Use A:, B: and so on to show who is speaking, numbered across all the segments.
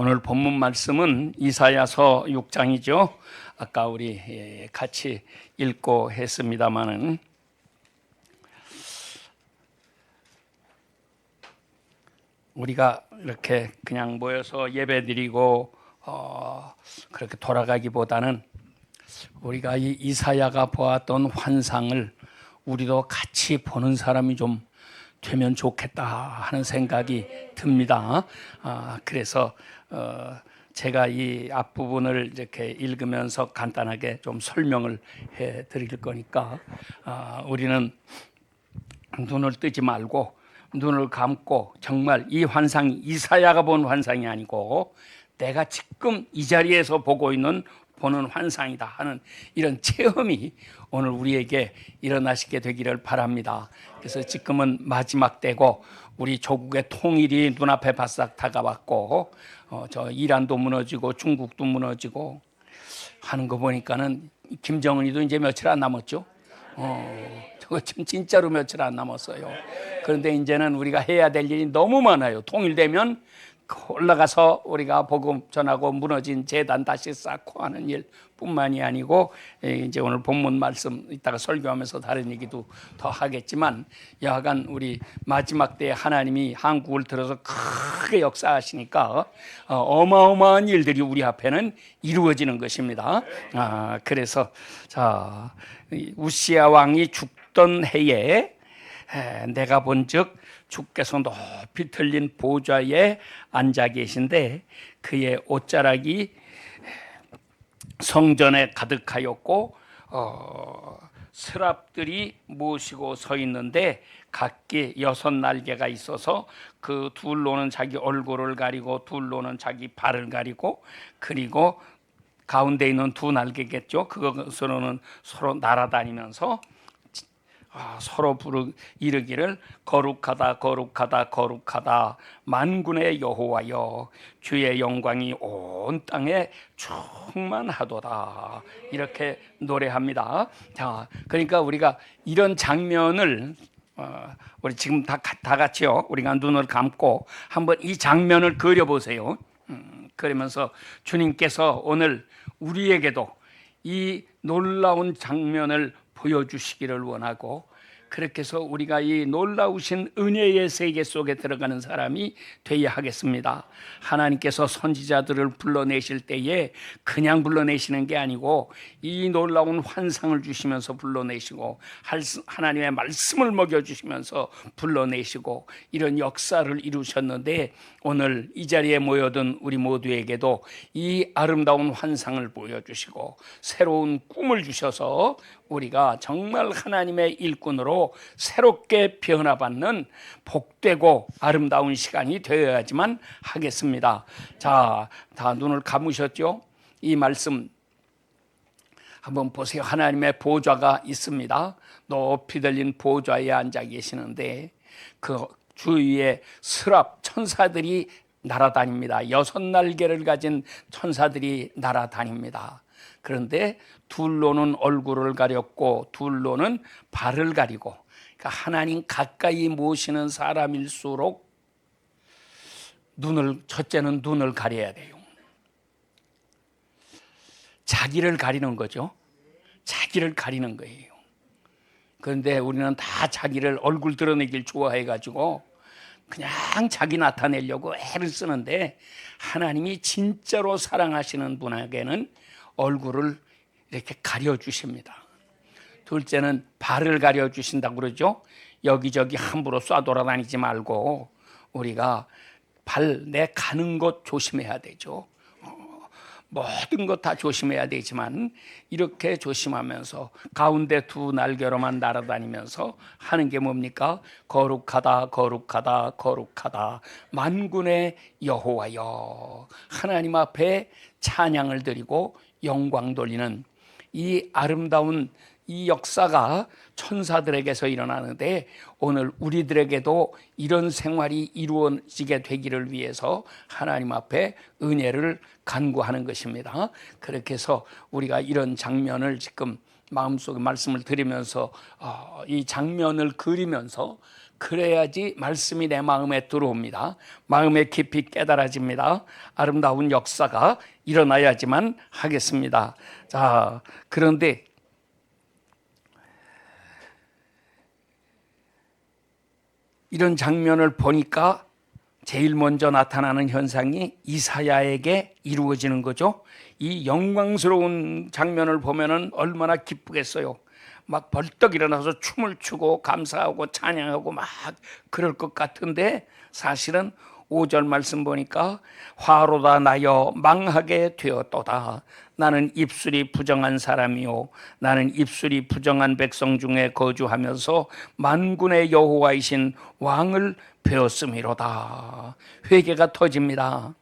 A: 오늘 본문 말씀은 이사야서 6장이죠. 아까 우리 같이 읽고 했습니다마는 우리가 이렇게 그냥 모여서 예배드리고 그렇게 돌아가기보다는 우리가 이 이사야가 보았던 환상을 우리도 같이 보는 사람이 좀 되면 좋겠다 하는 생각이 듭니다. 그래서 제가 이 앞부분을 이렇게 읽으면서 간단하게 좀 설명을 해 드릴 거니까 우리는 눈을 뜨지 말고 눈을 감고 정말 이 환상이 이사야가 본 환상이 아니고 내가 지금 이 자리에서 보는 환상이다 하는 이런 체험이 오늘 우리에게 일어나시게 되기를 바랍니다. 그래서 지금은 마지막 때고 우리 조국의 통일이 눈앞에 바싹 다가왔고 저 이란도 무너지고 중국도 무너지고 하는 거 보니까는 김정은이도 이제 며칠 안 남았죠. 저거 진짜로 며칠 안 남았어요. 그런데 이제는 우리가 해야 될 일이 너무 많아요. 통일되면 올라가서 우리가 복음 전하고 무너진 재단 다시 쌓고 하는 일뿐만이 아니고 이제 오늘 본문 말씀 이따가 설교하면서 다른 얘기도 더 하겠지만 여하간 우리 마지막 때에 하나님이 한국을 들어서 크게 역사하시니까 어마어마한 일들이 우리 앞에는 이루어지는 것입니다. 그래서 자 우시야 왕이 죽던 해에 내가 본즉 주께서 높이 틀린 보좌에 앉아 계신데 그의 옷자락이 성전에 가득하였고 스랍들이 모시고 서 있는데 각기 6날개가 있어서 그 둘로는 자기 얼굴을 가리고 둘로는 자기 발을 가리고 그리고 가운데 있는 2날개겠죠. 그것으로는 서로 날아다니면서 서로 이르기를 거룩하다 거룩하다 거룩하다 만군의 여호와여 주의 영광이 온 땅에 충만하도다 이렇게 노래합니다. 자, 그러니까 우리가 이런 장면을 우리 지금 다 같이요 우리가 눈을 감고 한번 이 장면을 그려보세요. 그러면서 주님께서 오늘 우리에게도 이 놀라운 장면을 보여주시기를 원하고 그렇게 해서 우리가 이 놀라우신 은혜의 세계 속에 들어가는 사람이 되어야 하겠습니다. 하나님께서 선지자들을 불러내실 때에 그냥 불러내시는 게 아니고 이 놀라운 환상을 주시면서 불러내시고 하나님의 말씀을 먹여주시면서 불러내시고 이런 역사를 이루셨는데 오늘 이 자리에 모여든 우리 모두에게도 이 아름다운 환상을 보여주시고 새로운 꿈을 주셔서 우리가 정말 하나님의 일꾼으로 새롭게 변화받는 복되고 아름다운 시간이 되어야지만 하겠습니다. 자, 다 눈을 감으셨죠? 이 말씀 한번 보세요. 하나님의 보좌가 있습니다. 높이 들린 보좌에 앉아 계시는데 그 주위에 스랍 천사들이 날아다닙니다. 6날개를 가진 천사들이 날아다닙니다. 그런데 둘로는 얼굴을 가렸고 둘로는 발을 가리고 그러니까 하나님 가까이 모시는 사람일수록 첫째는 눈을 가려야 돼요. 자기를 가리는 거죠. 자기를 가리는 거예요. 그런데 우리는 다 자기를 얼굴 드러내길 좋아해가지고 그냥 자기 나타내려고 애를 쓰는데 하나님이 진짜로 사랑하시는 분에게는 얼굴을 이렇게 가려주십니다. 둘째는 발을 가려주신다고 그러죠. 여기저기 함부로 쏴 돌아다니지 말고 우리가 내 가는 곳 조심해야 되죠. 모든 것 다 조심해야 되지만 이렇게 조심하면서 가운데 2날개로만 날아다니면서 하는 게 뭡니까? 거룩하다 거룩하다 거룩하다 만군의 여호와여 하나님 앞에 찬양을 드리고 영광 돌리는 이 아름다운 이 역사가 천사들에게서 일어나는데 오늘 우리들에게도 이런 생활이 이루어지게 되기를 위해서 하나님 앞에 은혜를 간구하는 것입니다. 그렇게 해서 우리가 이런 장면을 지금 마음속에 말씀을 드리면서 이 장면을 그리면서 그래야지 말씀이 내 마음에 들어옵니다. 마음에 깊이 깨달아집니다. 아름다운 역사가 일어나야지만 하겠습니다. 자, 그런데 이런 장면을 보니까 제일 먼저 나타나는 현상이 이사야에게 이루어지는 거죠. 이 영광스러운 장면을 보면은 얼마나 기쁘겠어요. 막 벌떡 일어나서 춤을 추고 감사하고 찬양하고 막 그럴 것 같은데, 사실은 5절 말씀 보니까 화로다 나여 망하게 되었도다. 나는 입술이 부정한 사람이요 나는 입술이 부정한 백성 중에 거주하면서 만군의 여호와이신 왕을 배웠음이로다. 회개가 터집니다.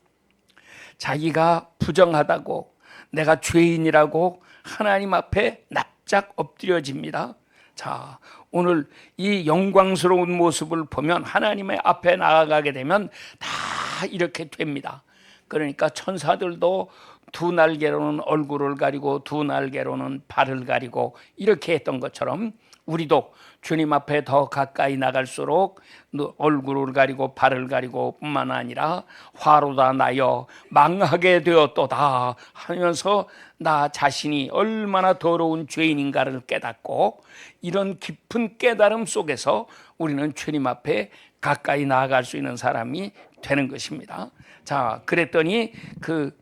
A: 자기가 부정하다고, 내가 죄인이라고 하나님 앞에 납작 엎드려집니다. 자, 오늘 이 영광스러운 모습을 보면, 하나님의 앞에 나아가게 되면 다 이렇게 됩니다. 그러니까 천사들도 두 날개로는 얼굴을 가리고 두 날개로는 발을 가리고 이렇게 했던 것처럼, 우리도 주님 앞에 더 가까이 나갈수록 얼굴을 가리고 발을 가리고 뿐만 아니라 화로다 나여 망하게 되었도다 하면서 나 자신이 얼마나 더러운 죄인인가를 깨닫고, 이런 깊은 깨달음 속에서 우리는 주님 앞에 가까이 나아갈 수 있는 사람이 되는 것입니다. 자, 그랬더니 그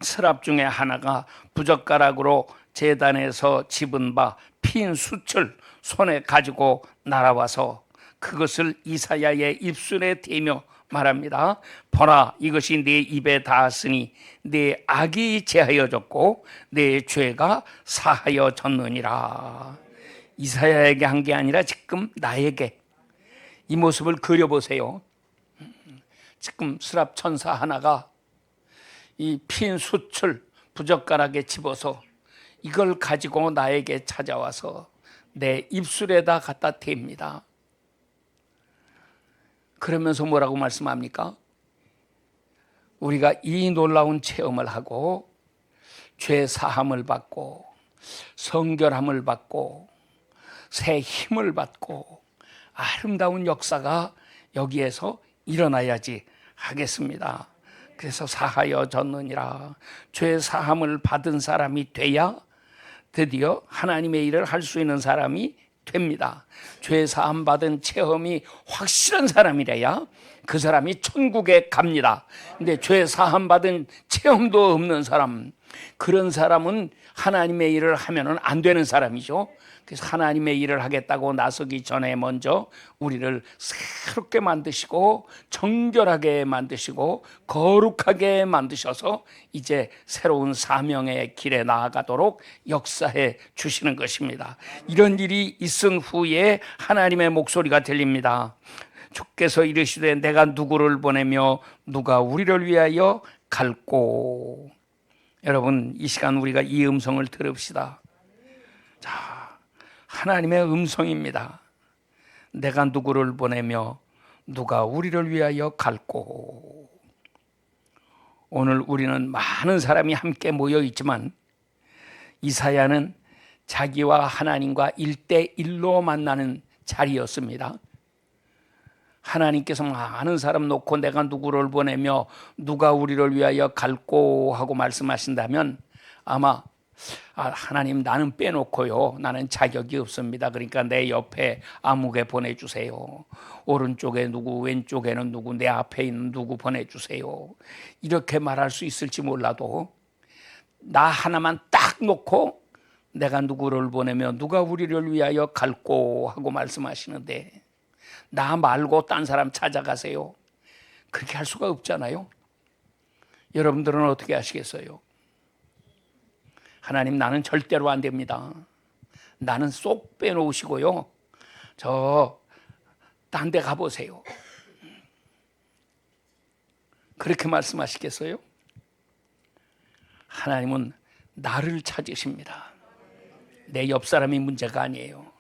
A: 서랍 중에 하나가 부젓가락으로 제단에서 집은 바 핀 숯을 손에 가지고 날아와서 그것을 이사야의 입술에 대며 말합니다. 보라, 이것이 내 입에 닿았으니 내 악이 제하여졌고 내 죄가 사하여졌느니라. 이사야에게 한 게 아니라 지금 나에게. 이 모습을 그려보세요. 지금 수랍 천사 하나가 이 핀 숯을 부젓가락에 집어서 이걸 가지고 나에게 찾아와서 내 입술에다 갖다 댑니다. 그러면서 뭐라고 말씀합니까? 우리가 이 놀라운 체험을 하고 죄 사함을 받고 성결함을 받고 새 힘을 받고 아름다운 역사가 여기에서 일어나야지 하겠습니다. 그래서 사하여졌느니라. 죄 사함을 받은 사람이 돼야 드디어 하나님의 일을 할 수 있는 사람이 됩니다. 죄 사함 받은 체험이 확실한 사람이래야 그 사람이 천국에 갑니다. 근데 죄 사함 받은 체험도 없는 사람, 그런 사람은 하나님의 일을 하면은 안 되는 사람이죠. 그래서 하나님의 일을 하겠다고 나서기 전에 먼저 우리를 새롭게 만드시고 정결하게 만드시고 거룩하게 만드셔서 이제 새로운 사명의 길에 나아가도록 역사해 주시는 것입니다. 이런 일이 있은 후에 하나님의 목소리가 들립니다. 주께서 이르시되 내가 누구를 보내며 누가 우리를 위하여 갈꼬. 여러분, 이 시간 우리가 이 음성을 들읍시다. 자, 하나님의 음성입니다. 내가 누구를 보내며 누가 우리를 위하여 갈꼬. 오늘 우리는 많은 사람이 함께 모여 있지만 이사야는 자기와 하나님과 1대1로 만나는 자리였습니다. 하나님께서 많은 사람 놓고 내가 누구를 보내며 누가 우리를 위하여 갈꼬 하고 말씀하신다면 아마 하나님, 나는 빼놓고요, 나는 자격이 없습니다. 그러니까 내 옆에 아무개 보내주세요. 오른쪽에 누구, 왼쪽에는 누구, 내 앞에 있는 누구 보내주세요. 이렇게 말할 수 있을지 몰라도 나 하나만 딱 놓고 내가 누구를 보내며 누가 우리를 위하여 갈꼬 하고 말씀하시는데, 나 말고 딴 사람 찾아가세요. 그렇게 할 수가 없잖아요. 여러분들은 어떻게 하시겠어요? 하나님, 나는 절대로 안 됩니다. 나는 쏙 빼놓으시고요, 저 딴 데 가보세요. 그렇게 말씀하시겠어요? 하나님은 나를 찾으십니다. 내 옆 사람이 문제가 아니에요.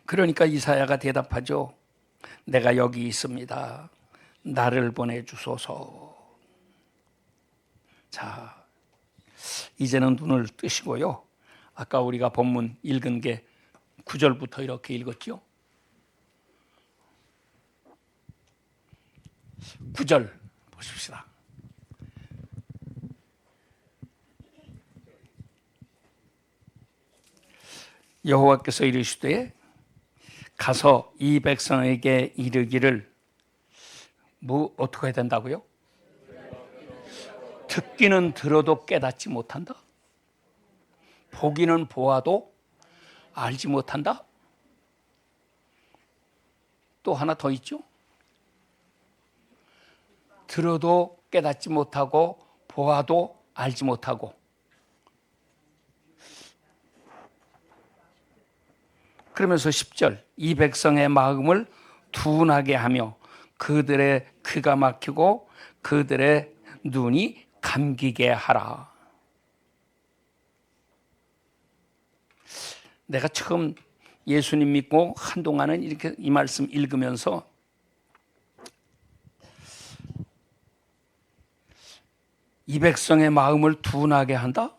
A: 그러니까 이사야가 대답하죠. 내가 여기 있습니다. 나를 보내주소서. 자, 이제는 눈을 뜨시고요, 아까 우리가 본문 읽은 게 9절부터 이렇게 읽었죠. 9절 보십시다. 여호와께서 이르시되 가서 이 백성에게 이르기를 어떻게 해야 된다고요? 듣기는 들어도 깨닫지 못한다. 보기는 보아도 알지 못한다. 또 하나 더 있죠. 들어도 깨닫지 못하고 보아도 알지 못하고. 그러면서 10절 이 백성의 마음을 둔하게 하며 그들의 귀가 막히고 그들의 눈이 감기게 하라. 내가 처음 예수님 믿고 한동안은 이렇게 이 말씀 읽으면서 이 백성의 마음을 둔하게 한다?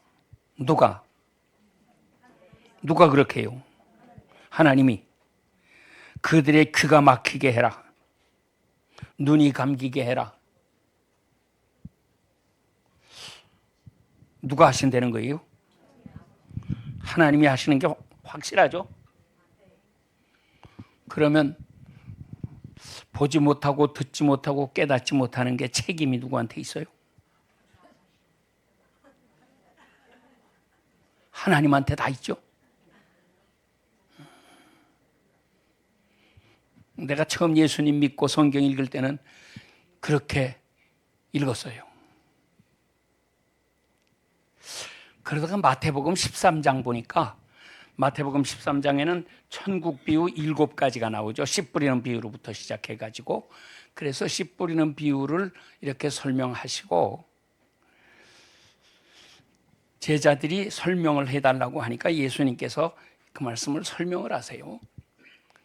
A: 누가 그렇게 해요? 하나님이. 그들의 귀가 막히게 해라. 눈이 감기게 해라. 누가 하신다는 거예요? 하나님이 하시는 게 확실하죠? 그러면 보지 못하고 듣지 못하고 깨닫지 못하는 게 책임이 누구한테 있어요? 하나님한테 다 있죠? 내가 처음 예수님 믿고 성경 읽을 때는 그렇게 읽었어요. 그러다가 마태복음 13장 보니까 마태복음 13장에는 천국 비유 7가지가 나오죠. 씨 뿌리는 비유로부터 시작해가지고 그래서 씨 뿌리는 비유를 이렇게 설명하시고 제자들이 설명을 해달라고 하니까 예수님께서 그 말씀을 설명을 하세요.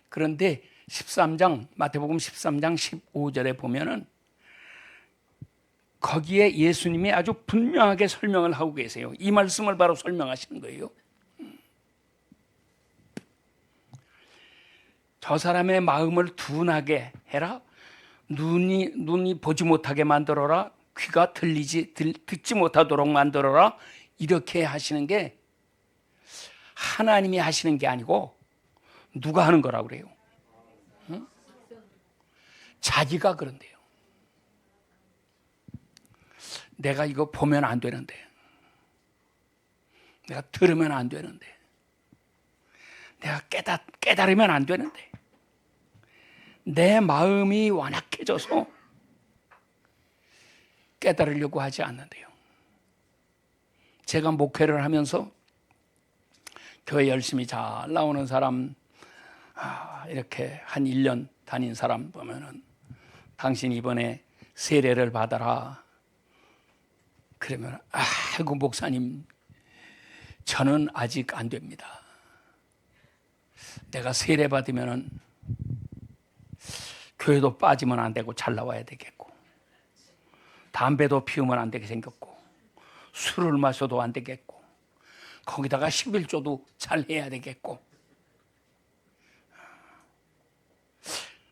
A: 그런데 13장 마태복음 13장 15절에 보면은 거기에 예수님이 아주 분명하게 설명을 하고 계세요. 이 말씀을 바로 설명하시는 거예요. 저 사람의 마음을 둔하게 해라. 눈이 보지 못하게 만들어라. 귀가 듣지 못하도록 만들어라. 이렇게 하시는 게 하나님이 하시는 게 아니고 누가 하는 거라고 그래요? 응? 자기가 그런데요. 내가 이거 보면 안 되는데, 내가 들으면 안 되는데, 내가 깨달으면 안 되는데, 내 마음이 완악해져서 깨달으려고 하지 않는데요. 제가 목회를 하면서 교회 열심히 잘 나오는 사람, 이렇게 한 1년 다닌 사람 보면은 당신 이번에 세례를 받아라. 그러면 아이고 목사님 저는 아직 안 됩니다. 내가 세례 받으면은 교회도 빠지면 안 되고 잘 나와야 되겠고 담배도 피우면 안 되게 생겼고 술을 마셔도 안 되겠고 거기다가 11조도 잘 해야 되겠고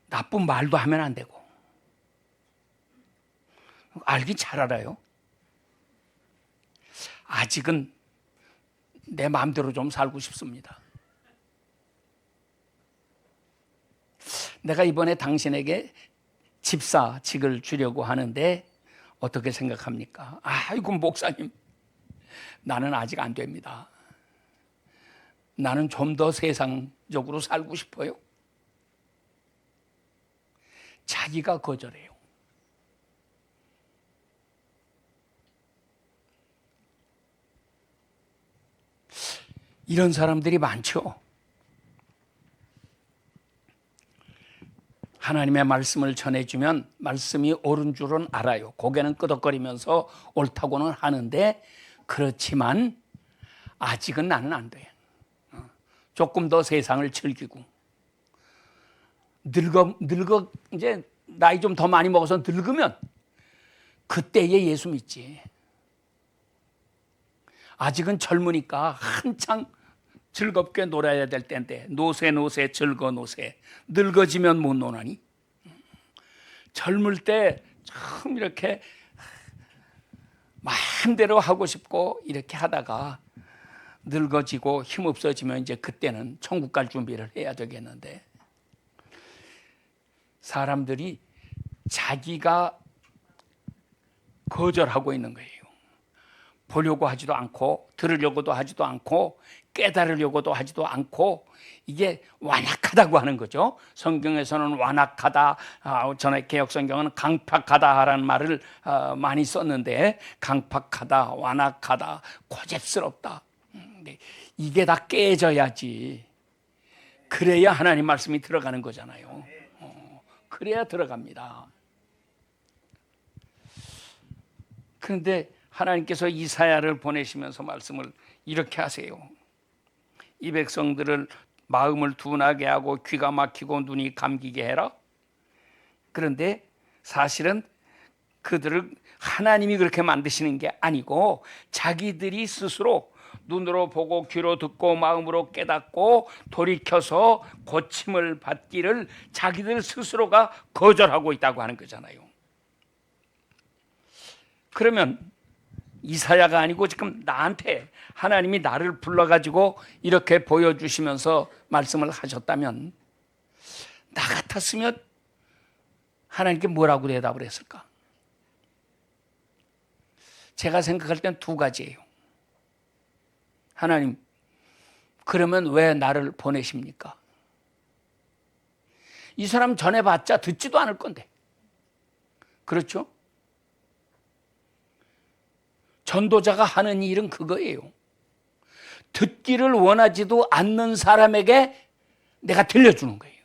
A: 나쁜 말도 하면 안 되고 알긴 잘 알아요. 아직은 내 마음대로 좀 살고 싶습니다. 내가 이번에 당신에게 집사직을 주려고 하는데 어떻게 생각합니까? 아이고 목사님 나는 아직 안 됩니다. 나는 좀 더 세상적으로 살고 싶어요. 자기가 거절해요. 이런 사람들이 많죠. 하나님의 말씀을 전해주면 말씀이 옳은 줄은 알아요. 고개는 끄덕거리면서 옳다고는 하는데 그렇지만 아직은 나는 안 돼. 조금 더 세상을 즐기고 늙어 이제 나이 좀 더 많이 먹어서 늙으면 그때에 예수 믿지. 아직은 젊으니까 한창 즐겁게 놀아야 될 때인데 노세 즐거 노세 늙어지면 못 노나니? 젊을 때 참 이렇게 마음대로 하고 싶고 이렇게 하다가 늙어지고 힘없어지면 이제 그때는 천국 갈 준비를 해야 되겠는데, 사람들이 자기가 거절하고 있는 거예요. 보려고 하지도 않고 들으려고도 하지도 않고 깨달으려고도 하지도 않고, 이게 완악하다고 하는 거죠. 성경에서는 완악하다, 전에 개혁성경은 강팍하다라는 말을 많이 썼는데, 강팍하다, 완악하다, 고집스럽다, 이게 다 깨져야지. 그래야 하나님 말씀이 들어가는 거잖아요. 그래야 들어갑니다. 그런데 하나님께서 이사야를 보내시면서 말씀을 이렇게 하세요. 이 백성들을 마음을 둔하게 하고 귀가 막히고 눈이 감기게 해라. 그런데 사실은 그들을 하나님이 그렇게 만드시는 게 아니고 자기들이 스스로 눈으로 보고 귀로 듣고 마음으로 깨닫고 돌이켜서 고침을 받기를 자기들 스스로가 거절하고 있다고 하는 거잖아요. 그러면 이사야가 아니고 지금 나한테 하나님이 나를 불러가지고 이렇게 보여주시면서 말씀을 하셨다면, 나 같았으면 하나님께 뭐라고 대답을 했을까? 제가 생각할 땐 두 가지예요. 하나님, 그러면 왜 나를 보내십니까? 이 사람 전해봤자 듣지도 않을 건데. 그렇죠? 전도자가 하는 일은 그거예요. 듣기를 원하지도 않는 사람에게 내가 들려주는 거예요.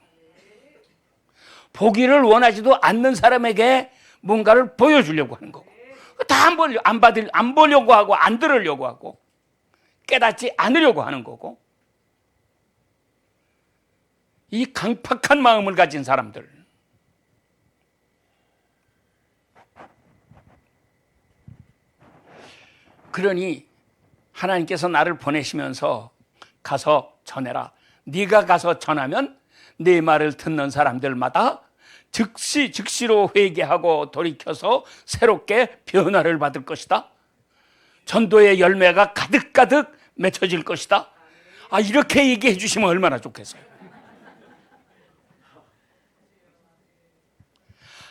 A: 보기를 원하지도 않는 사람에게 뭔가를 보여주려고 하는 거고, 다 안 보려고 하고 안 들으려고 하고 깨닫지 않으려고 하는 거고, 이 강팍한 마음을 가진 사람들, 그러니 하나님께서 나를 보내시면서 가서 전해라. 네가 가서 전하면 네 말을 듣는 사람들마다 즉시로 회개하고 돌이켜서 새롭게 변화를 받을 것이다. 전도의 열매가 가득가득 맺혀질 것이다. 이렇게 얘기해 주시면 얼마나 좋겠어요.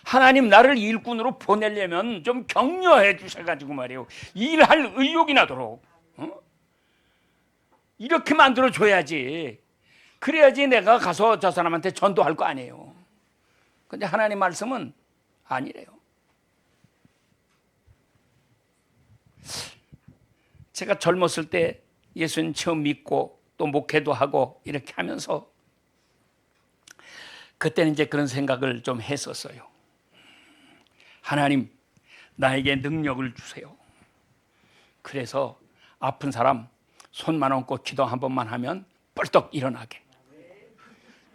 A: 하나님 나를 일꾼으로 보내려면 좀 격려해 주셔가지고 말이에요, 일할 의욕이 나도록 이렇게 만들어 줘야지. 그래야지 내가 가서 저 사람한테 전도할 거 아니에요. 근데 하나님 말씀은 아니래요. 제가 젊었을 때 예수님 처음 믿고 또 목회도 하고 이렇게 하면서 그때는 이제 그런 생각을 좀 했었어요. 하나님, 나에게 능력을 주세요. 그래서 아픈 사람 손만 얹고 기도 한 번만 하면 뻘떡 일어나게.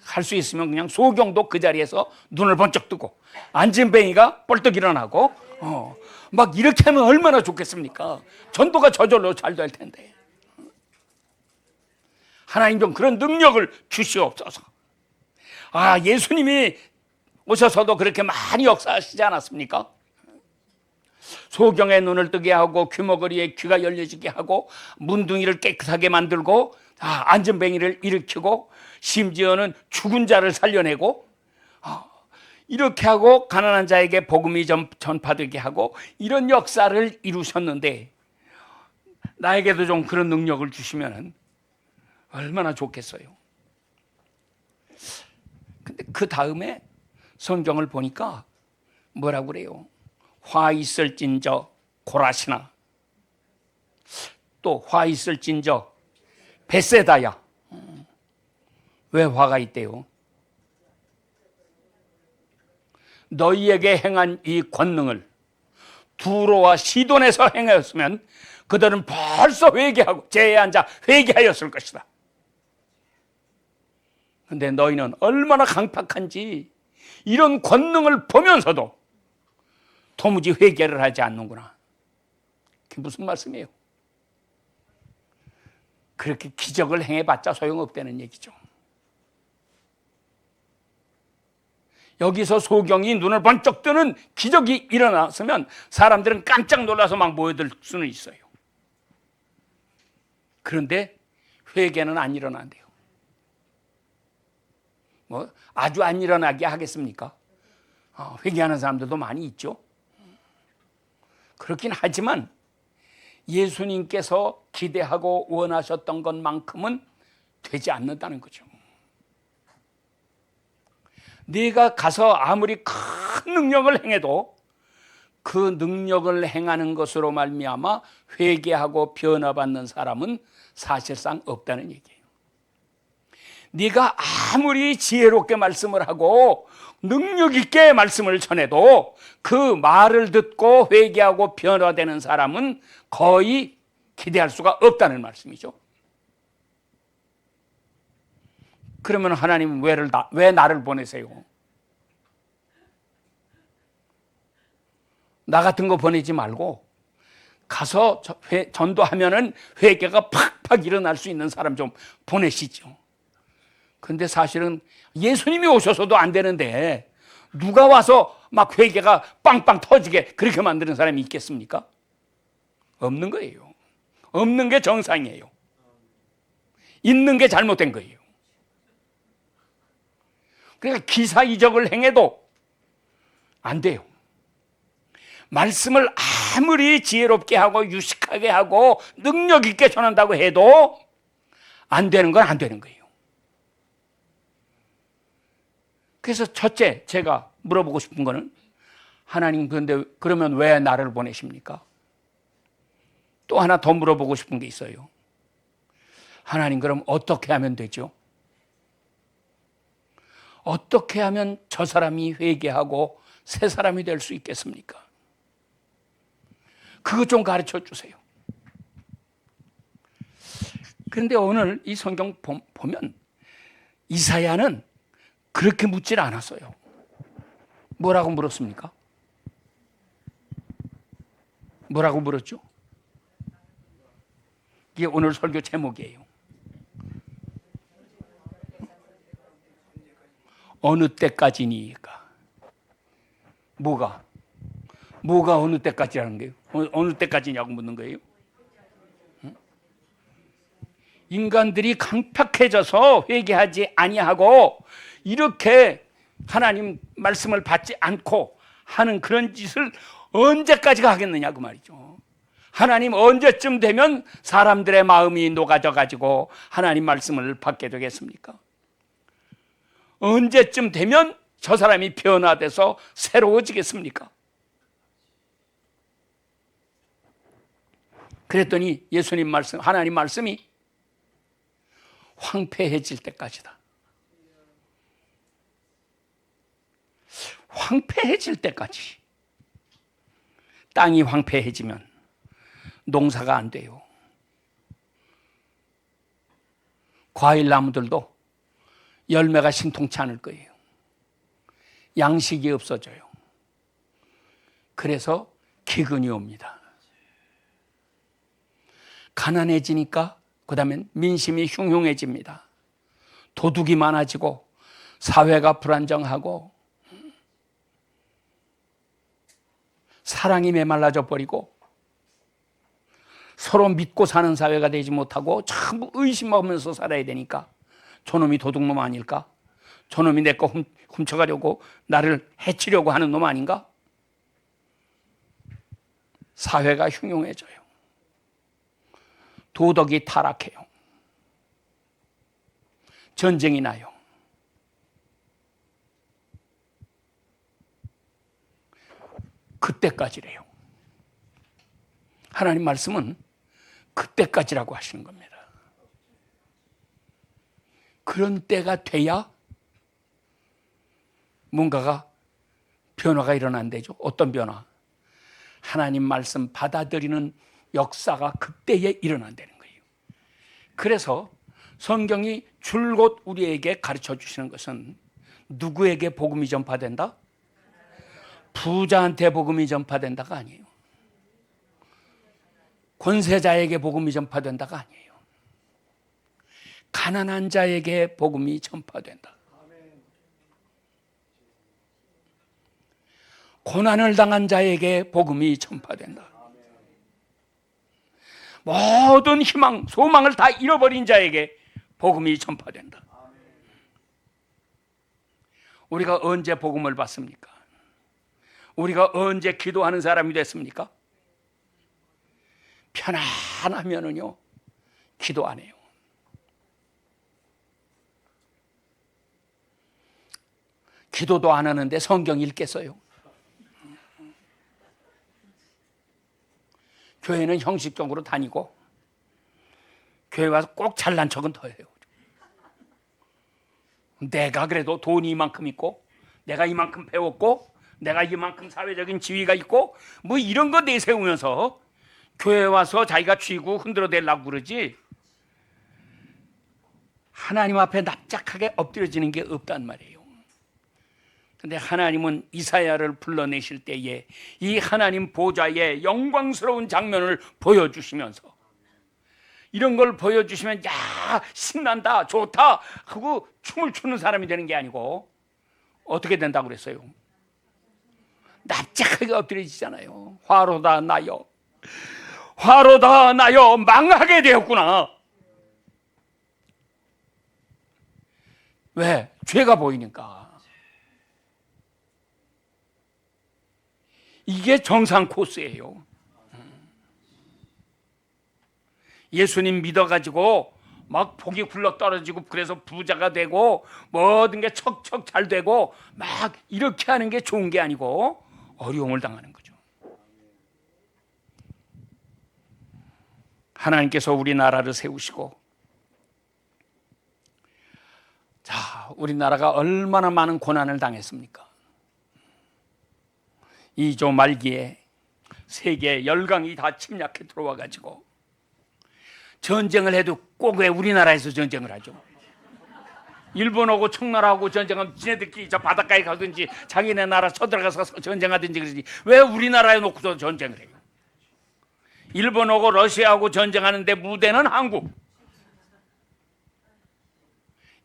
A: 할 수 있으면 그냥 소경도 그 자리에서 눈을 번쩍 뜨고 안진뱅이가 뻘떡 일어나고 막 이렇게 하면 얼마나 좋겠습니까? 전도가 저절로 잘 될 텐데. 하나님 좀 그런 능력을 주시옵소서. 예수님이 오셔서도 그렇게 많이 역사하시지 않았습니까? 소경의 눈을 뜨게 하고 귀머거리에 귀가 열려지게 하고 문둥이를 깨끗하게 만들고 안전뱅이를 일으키고 심지어는 죽은 자를 살려내고 이렇게 하고 가난한 자에게 복음이 전파되게 하고 이런 역사를 이루셨는데, 나에게도 좀 그런 능력을 주시면 얼마나 좋겠어요. 근데 그 다음에 성경을 보니까 뭐라고 그래요? 화 있을진저 고라시나, 또 화 있을진저 베세다야. 왜 화가 있대요? 너희에게 행한 이 권능을 두로와 시돈에서 행하였으면 그들은 벌써 회개하고 제에 앉아 회개하였을 것이다. 그런데 너희는 얼마나 강팍한지 이런 권능을 보면서도 도무지 회개를 하지 않는구나. 그게 무슨 말씀이에요? 그렇게 기적을 행해봤자 소용없다는 얘기죠. 여기서 소경이 눈을 번쩍 뜨는 기적이 일어났으면 사람들은 깜짝 놀라서 막 모여들 수는 있어요. 그런데 회개는 안 일어난대요. 뭐 아주 안 일어나게 하겠습니까? 회개하는 사람들도 많이 있죠. 그렇긴 하지만 예수님께서 기대하고 원하셨던 것만큼은 되지 않는다는 거죠. 네가 가서 아무리 큰 능력을 행해도 그 능력을 행하는 것으로 말미암아 회개하고 변화받는 사람은 사실상 없다는 얘기예요. 네가 아무리 지혜롭게 말씀을 하고 능력 있게 말씀을 전해도 그 말을 듣고 회개하고 변화되는 사람은 거의 기대할 수가 없다는 말씀이죠. 그러면 하나님은 왜 나를 보내세요? 나 같은 거 보내지 말고 가서 전도하면은 회개가 팍팍 일어날 수 있는 사람 좀 보내시죠. 근데 사실은 예수님이 오셔서도 안 되는데 누가 와서 막 회개가 빵빵 터지게 그렇게 만드는 사람이 있겠습니까? 없는 거예요. 없는 게 정상이에요. 있는 게 잘못된 거예요. 그러니까 기사이적을 행해도 안 돼요. 말씀을 아무리 지혜롭게 하고 유식하게 하고 능력 있게 전한다고 해도 안 되는 건 안 되는 거예요. 그래서 첫째 제가 물어보고 싶은 거는 하나님 그런데 그러면 왜 나를 보내십니까? 또 하나 더 물어보고 싶은 게 있어요. 하나님 그럼 어떻게 하면 되죠? 어떻게 하면 저 사람이 회개하고 새 사람이 될 수 있겠습니까? 그것 좀 가르쳐 주세요. 그런데 오늘 이 성경 보면 이사야는 그렇게 묻질 않았어요. 뭐라고 물었습니까? 뭐라고 물었죠? 이게 오늘 설교 제목이에요. 어느 때까지니까? 뭐가 어느 때까지라는 거예요? 어느 때까지냐고 묻는 거예요? 인간들이 강팍해져서 회개하지 아니하고 이렇게 하나님 말씀을 받지 않고 하는 그런 짓을 언제까지가 하겠느냐 그 말이죠. 하나님 언제쯤 되면 사람들의 마음이 녹아져 가지고 하나님 말씀을 받게 되겠습니까? 언제쯤 되면 저 사람이 변화돼서 새로워지겠습니까? 그랬더니 예수님 말씀, 하나님 말씀이 황폐해질 때까지다. 황폐해질 때까지. 땅이 황폐해지면 농사가 안 돼요. 과일나무들도 열매가 신통치 않을 거예요. 양식이 없어져요. 그래서 기근이 옵니다. 가난해지니까 그 다음에 민심이 흉흉해집니다. 도둑이 많아지고 사회가 불안정하고 사랑이 메말라져 버리고 서로 믿고 사는 사회가 되지 못하고 전부 의심하면서 살아야 되니까 저놈이 도둑놈 아닐까? 저놈이 내 거 훔쳐가려고 나를 해치려고 하는 놈 아닌가? 사회가 흉흉해져요. 도덕이 타락해요. 전쟁이 나요. 그때까지래요. 하나님 말씀은 그때까지라고 하시는 겁니다. 그런 때가 돼야 뭔가가 변화가 일어난대죠. 어떤 변화? 하나님 말씀 받아들이는 역사가 그때에 일어난다는 거예요. 그래서 성경이 줄곧 우리에게 가르쳐 주시는 것은 누구에게 복음이 전파된다? 부자한테 복음이 전파된다가 아니에요. 권세자에게 복음이 전파된다가 아니에요. 가난한 자에게 복음이 전파된다. 고난을 당한 자에게 복음이 전파된다. 모든 희망, 소망을 다 잃어버린 자에게 복음이 전파된다. 우리가 언제 복음을 받습니까? 우리가 언제 기도하는 사람이 됐습니까? 편안하면은요, 기도 안 해요. 기도도 안 하는데 성경 읽겠어요? 교회는 형식적으로 다니고 교회 와서 꼭 잘난 척은 더 해요. 내가 그래도 돈이 이만큼 있고 내가 이만큼 배웠고 내가 이만큼 사회적인 지위가 있고 뭐 이런 거 내세우면서 교회 와서 자기가 쥐고 흔들어대려고 그러지, 하나님 앞에 납작하게 엎드려지는 게 없단 말이에요. 근데 하나님은 이사야를 불러내실 때에 이 하나님 보좌의 영광스러운 장면을 보여주시면서, 이런 걸 보여주시면 야 신난다 좋다 하고 춤을 추는 사람이 되는 게 아니고 어떻게 된다고 그랬어요? 납작하게 엎드려지잖아요. 화로다 나여, 화로다 나여, 망하게 되었구나. 왜? 죄가 보이니까. 이게 정상 코스예요. 예수님 믿어가지고 막 복이 굴러 떨어지고 그래서 부자가 되고 모든 게 척척 잘 되고 막 이렇게 하는 게 좋은 게 아니고 어려움을 당하는 거죠. 하나님께서 우리나라를 세우시고, 자, 우리나라가 얼마나 많은 고난을 당했습니까? 2조 말기에 세계 열강이 다 침략해 들어와 가지고 전쟁을 해도 꼭 왜 우리나라에서 전쟁을 하죠? 일본하고 청나라하고 전쟁하면 지네들끼리 저 바닷가에 가든지 자기네 나라 쳐들어가서 전쟁하든지 그러지, 왜 우리나라에 놓고서 전쟁을 해요? 일본하고 러시아하고 전쟁하는데 무대는 한국.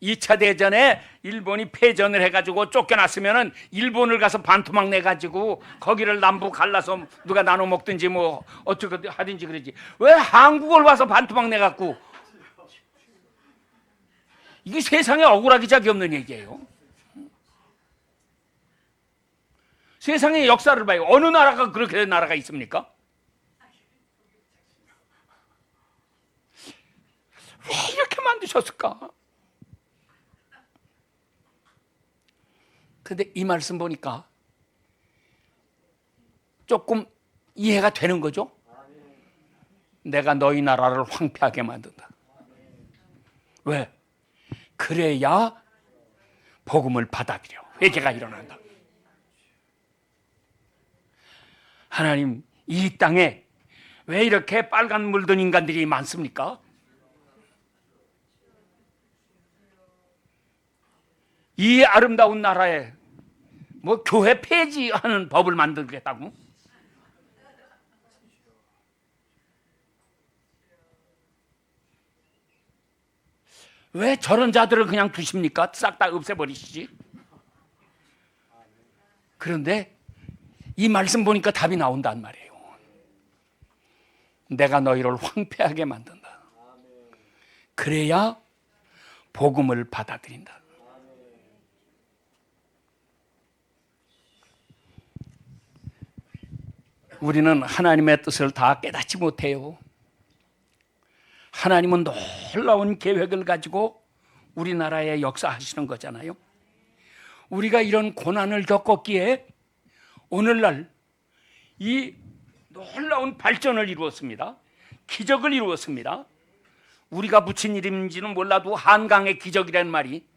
A: 2차 대전에 일본이 패전을 해가지고 쫓겨났으면은 일본을 가서 반토막 내가지고 거기를 남북 갈라서 누가 나눠 먹든지 뭐 어떻게 하든지 그러지, 왜 한국을 와서 반토막 내갖고, 이게 세상에 억울하기 짝이 없는 얘기예요. 세상의 역사를 봐요. 어느 나라가 그렇게 된 나라가 있습니까? 왜 이렇게 만드셨을까? 근데 이 말씀 보니까 조금 이해가 되는 거죠? 내가 너희 나라를 황폐하게 만든다. 왜? 그래야 복음을 받아들여 회개가 일어난다. 하나님, 이 땅에 왜 이렇게 빨간 물든 인간들이 많습니까? 이 아름다운 나라에 뭐 교회 폐지하는 법을 만들겠다고? 왜 저런 자들을 그냥 두십니까? 싹 다 없애버리시지. 그런데 이 말씀 보니까 답이 나온단 말이에요. 내가 너희를 황폐하게 만든다. 그래야 복음을 받아들인다. 우리는 하나님의 뜻을 다 깨닫지 못해요. 하나님은 놀라운 계획을 가지고 우리나라에 역사하시는 거잖아요. 우리가 이런 고난을 겪었기에 오늘날 이 놀라운 발전을 이루었습니다. 기적을 이루었습니다. 우리가 붙인 이름인지는 몰라도 한강의 기적이라는 말이,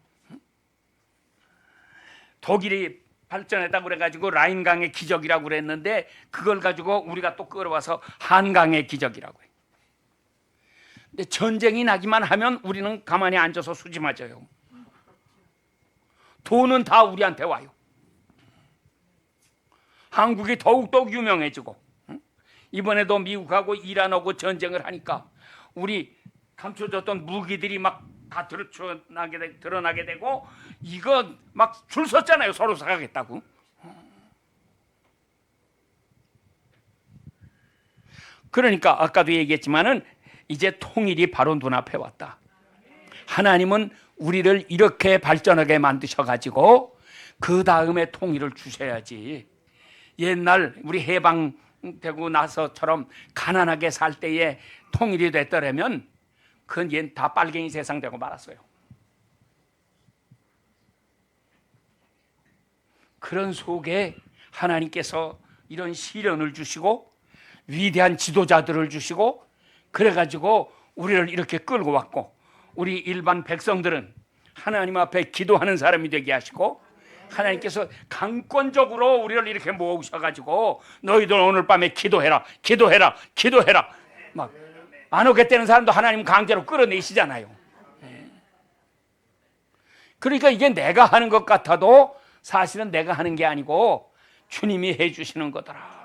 A: 독일이 발전했다고 그래가지고 라인강의 기적이라고 그랬는데 그걸 가지고 우리가 또 끌어와서 한강의 기적이라고 해요. 근데 전쟁이 나기만 하면 우리는 가만히 앉아서 수지 맞아요. 돈은 다 우리한테 와요. 한국이 더욱더욱 유명해지고, 이번에도 미국하고 이란하고 전쟁을 하니까 우리 감춰졌던 무기들이 막 다 드러나게 되고 이거 막 줄 섰잖아요. 서로 사가겠다고. 그러니까 아까도 얘기했지만은 이제 통일이 바로 눈앞에 왔다. 하나님은 우리를 이렇게 발전하게 만드셔가지고 그 다음에 통일을 주셔야지. 옛날 우리 해방되고 나서처럼 가난하게 살 때에 통일이 됐더라면 그건 얘 다 빨갱이 세상 되고 말았어요. 그런 속에 하나님께서 이런 시련을 주시고 위대한 지도자들을 주시고 그래가지고 우리를 이렇게 끌고 왔고 우리 일반 백성들은 하나님 앞에 기도하는 사람이 되게 하시고 하나님께서 강권적으로 우리를 이렇게 모으셔가지고 너희들 오늘 밤에 기도해라 막 안 오겠다는 사람도 하나님 강제로 끌어내시잖아요. 그러니까 이게 내가 하는 것 같아도 사실은 내가 하는 게 아니고 주님이 해주시는 거더라.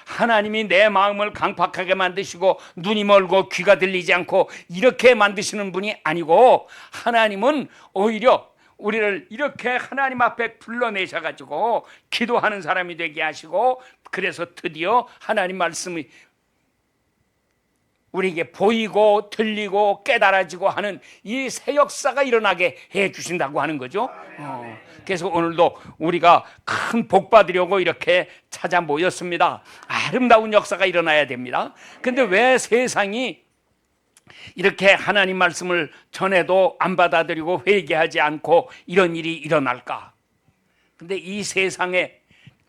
A: 하나님이 내 마음을 강팍하게 만드시고 눈이 멀고 귀가 들리지 않고 이렇게 만드시는 분이 아니고 하나님은 오히려 우리를 이렇게 하나님 앞에 불러내셔가지고 기도하는 사람이 되게 하시고 그래서 드디어 하나님 말씀이 우리에게 보이고 들리고 깨달아지고 하는 이 새 역사가 일어나게 해 주신다고 하는 거죠. 그래서 오늘도 우리가 큰 복 받으려고 이렇게 찾아 모였습니다. 아름다운 역사가 일어나야 됩니다. 근데 왜 세상이 이렇게 하나님 말씀을 전해도 안 받아들이고 회개하지 않고 이런 일이 일어날까? 근데 이 세상에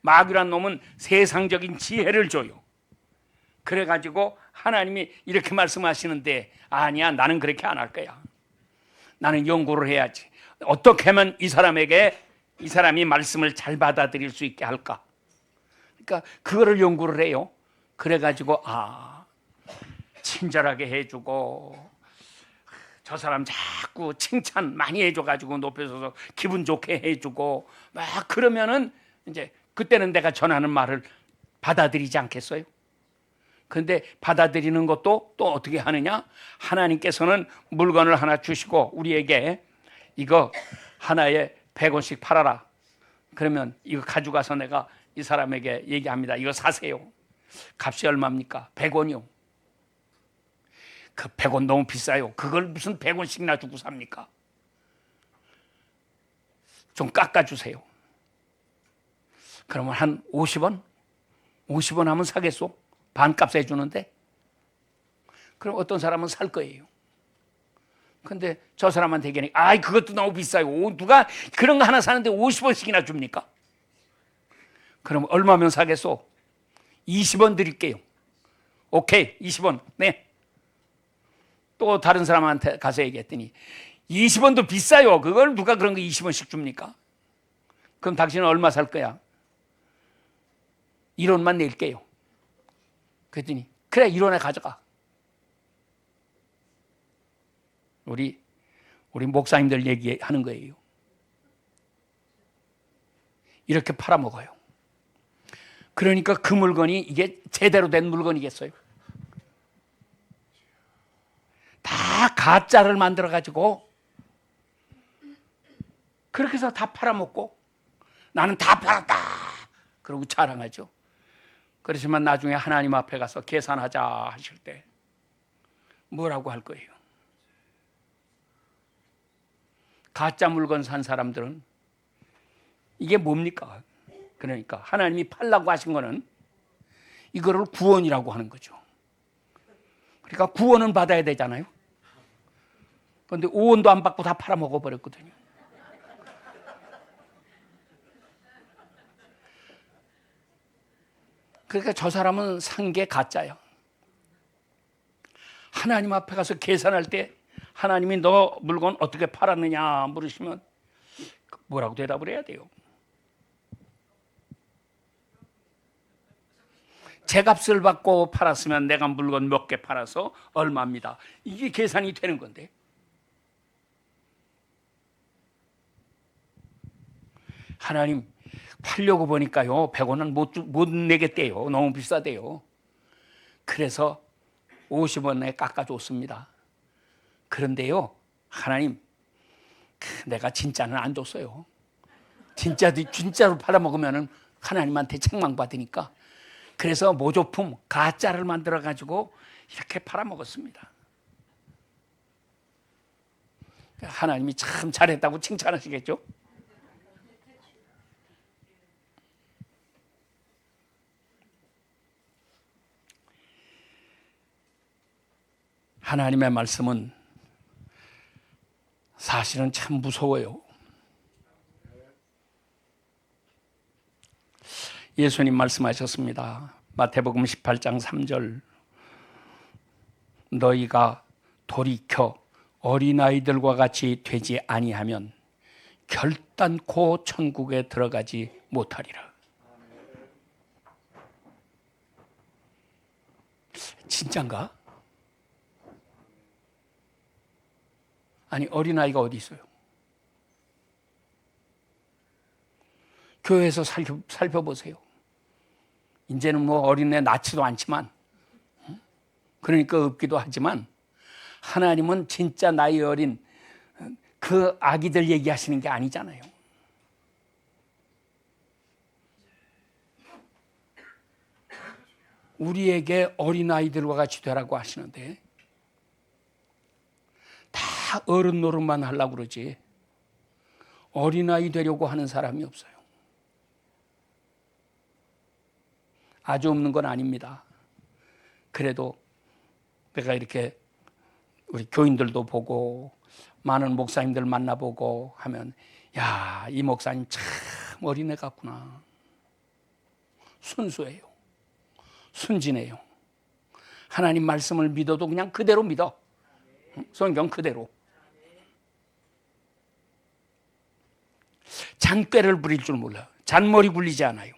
A: 마귀란 놈은 세상적인 지혜를 줘요. 그래가지고 하나님이 이렇게 말씀하시는데 아니야, 나는 그렇게 안 할 거야. 나는 연구를 해야지. 어떻게 하면 이 사람이 말씀을 잘 받아들일 수 있게 할까? 그러니까 그거를 연구를 해요. 그래가지고 친절하게 해주고 저 사람 자꾸 칭찬 많이 해줘가지고 높여서서 기분 좋게 해주고 막 그러면은 이제 그때는 내가 전하는 말을 받아들이지 않겠어요? 근데 받아들이는 것도 또 어떻게 하느냐? 하나님께서는 물건을 하나 주시고 우리에게 이거 하나에 100원씩 팔아라. 그러면 이거 가져가서 내가 이 사람에게 얘기합니다. 이거 사세요. 값이 얼마입니까? 100원이요. 그 100원 너무 비싸요. 그걸 무슨 100원씩이나 주고 삽니까? 좀 깎아주세요. 그러면 한 50원? 50원 하면 사겠소? 반값 해주는데? 그럼 어떤 사람은 살 거예요. 근데 저 사람한테 얘기하니까 그것도 너무 비싸요. 누가 그런 거 하나 사는데 50원씩이나 줍니까? 그럼 얼마면 사겠소? 20원 드릴게요. 오케이, 20원. 네. 또 다른 사람한테 가서 얘기했더니 20원도 비싸요. 그걸 누가 그런 거 20원씩 줍니까? 그럼 당신은 얼마 살 거야? 1원만 낼게요. 그랬더니 그래, 1원에 가져가. 우리 목사님들 얘기하는 거예요. 이렇게 팔아먹어요. 그러니까 그 물건이 이게 제대로 된 물건이겠어요? 다 가짜를 만들어가지고 그렇게 해서 다 팔아먹고 나는 다 팔았다 그러고 자랑하죠. 그렇지만 나중에 하나님 앞에 가서 계산하자 하실 때 뭐라고 할 거예요? 가짜 물건 산 사람들은 이게 뭡니까? 그러니까 하나님이 팔라고 하신 거는 이거를 구원이라고 하는 거죠. 그러니까 구원은 받아야 되잖아요. 그런데 5원도 안 받고 다 팔아먹어 버렸거든요. 그러니까 저 사람은 산 게 가짜야. 하나님 앞에 가서 계산할 때 하나님이 너 물건 어떻게 팔았느냐 물으시면 뭐라고 대답을 해야 돼요? 제 값을 받고 팔았으면 내가 물건 몇 개 팔아서 얼마입니다. 이게 계산이 되는 건데. 하나님 팔려고 보니까요 100원은 못 내겠대요. 너무 비싸대요. 그래서 50원에 깎아줬습니다. 그런데요 하나님, 내가 진짜는 안 줬어요. 진짜로 팔아먹으면 하나님한테 책망받으니까. 그래서 모조품, 가짜를 만들어가지고 이렇게 팔아먹었습니다. 하나님이 참 잘했다고 칭찬하시겠죠? 하나님의 말씀은 사실은 참 무서워요. 예수님 말씀하셨습니다. 마태복음 18장 3절, 너희가 돌이켜 어린아이들과 같이 되지 아니하면 결단코 천국에 들어가지 못하리라. 진짠가? 아니, 어린아이가 어디 있어요? 교회에서 살펴보세요. 이제는 뭐 어린애 낳지도 않지만, 그러니까 없기도 하지만, 하나님은 진짜 나이 어린 그 아기들 얘기하시는 게 아니잖아요. 우리에게 어린아이들과 같이 되라고 하시는데 다 어른 노릇만 하려고 그러지 어린아이 되려고 하는 사람이 없어요. 아주 없는 건 아닙니다. 그래도 내가 이렇게 우리 교인들도 보고 많은 목사님들 만나보고 하면, 야, 이 목사님 참 어린애 같구나. 순수해요. 순진해요. 하나님 말씀을 믿어도 그냥 그대로 믿어. 성경 그대로. 잔꾀를 부릴 줄 몰라. 잔머리 굴리지 않아요.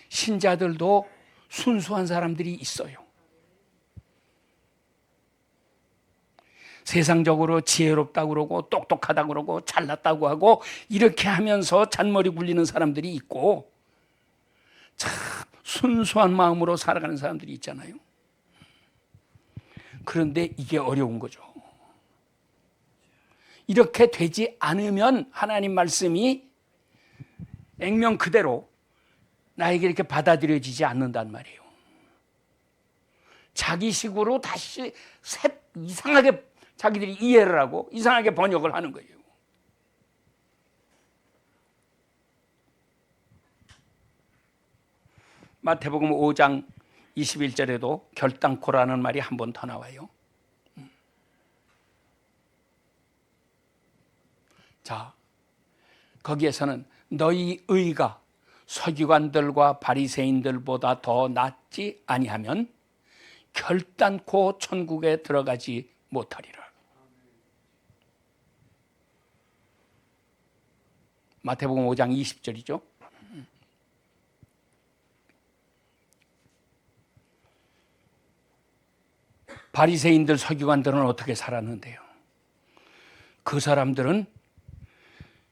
A: 신자들도 순수한 사람들이 있어요. 세상적으로 지혜롭다고 그러고 똑똑하다고 그러고 잘났다고 하고 이렇게 하면서 잔머리 굴리는 사람들이 있고, 참 순수한 마음으로 살아가는 사람들이 있잖아요. 그런데 이게 어려운 거죠. 이렇게 되지 않으면 하나님 말씀이 액면 그대로 나에게 이렇게 받아들여지지 않는단 말이에요. 자기식으로 다시 이상하게 자기들이 이해를 하고 이상하게 번역을 하는 거예요. 마태복음 5장 21절에도 결단코라는 말이 한 번 더 나와요. 자, 거기에서는 너희 의가 서기관들과 바리새인들보다 더 낫지 아니하면 결단코 천국에 들어가지 못하리라. 마태복음 5장 20절이죠. 바리새인들 서기관들은 어떻게 살았는데요? 그 사람들은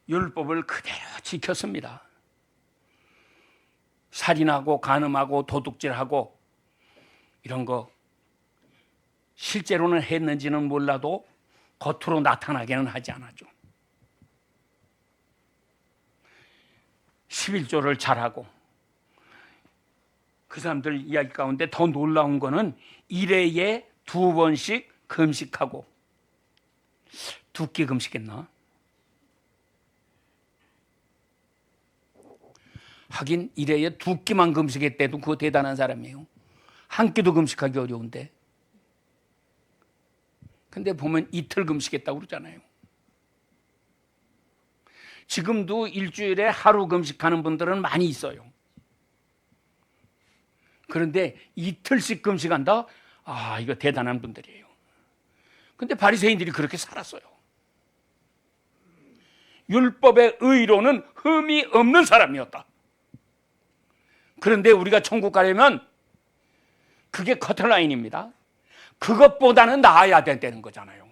A: 율법을 그대로 지켰습니다. 살인하고 간음하고 도둑질하고 이런 거 실제로는 했는지는 몰라도 겉으로 나타나게는 하지 않았죠. 11조를 잘하고, 그 사람들 이야기 가운데 더 놀라운 거는 1회에 2번씩 금식하고, 2끼 금식했나? 하긴 1회에 2끼만 금식했대도 그거 대단한 사람이에요. 한 끼도 금식하기 어려운데. 근데 보면 이틀 금식했다고 그러잖아요. 지금도 일주일에 하루 금식하는 분들은 많이 있어요. 그런데 이틀씩 금식한다? 아, 이거 대단한 분들이에요. 근데 바리새인들이 그렇게 살았어요. 율법의 의로는 흠이 없는 사람이었다. 그런데 우리가 천국 가려면 그게 커트라인입니다. 그것보다는 나아야 된다는 거잖아요.